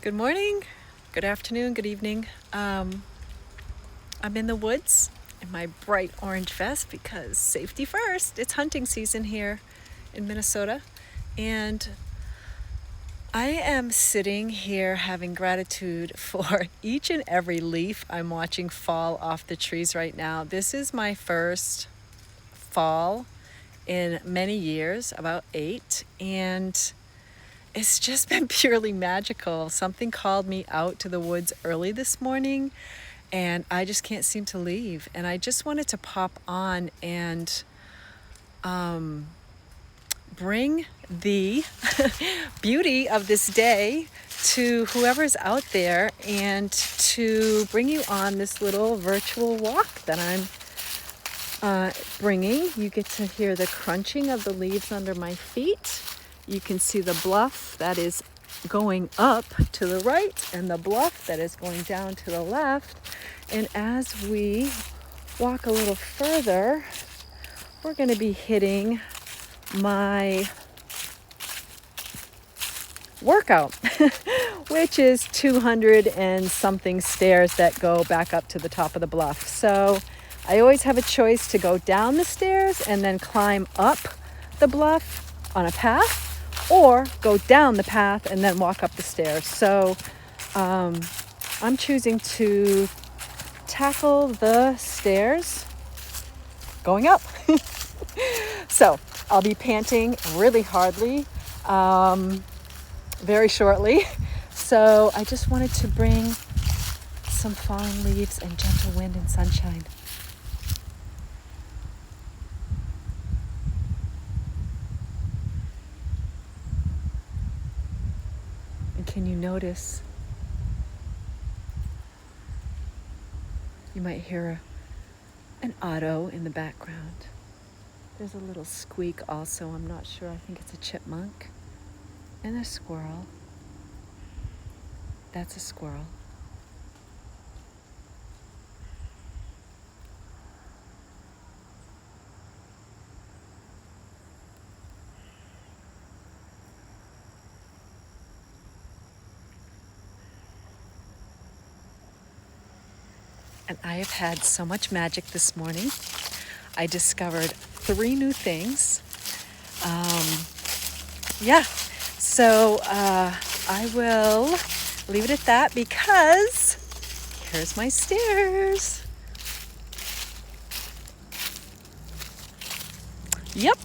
Good morning, good afternoon, good evening. I'm in the woods in my bright orange vest because safety first. It's hunting season here in Minnesota, and I am sitting here having gratitude for each and every leaf I'm watching fall off the trees right now. This is my first fall in many years, about 8, and it's just been purely magical. Something called me out to the woods early this morning, and I just can't seem to leave. And I just wanted to pop on and bring the beauty of this day to whoever's out there, and to bring you on this little virtual walk that I'm bringing. You get to hear the crunching of the leaves under my feet. You can see the bluff that is going up to the right and the bluff that is going down to the left. And as we walk a little further, we're going to be hitting my workout, which is 200 and something stairs that go back up to the top of the bluff. So I always have a choice to go down the stairs and then climb up the bluff on a path, or go down the path and then walk up the stairs. So I'm choosing to tackle the stairs going up. So I'll be panting really hardly very shortly. So I just wanted to bring some fallen leaves and gentle wind and sunshine. And can you notice? You might hear an auto in the background. There's a little squeak also. I'm not sure. I think it's a chipmunk. And a squirrel. That's a squirrel. And I have had so much magic this morning. I discovered 3 new things. So I will leave it at that, because here's my stairs. Yep.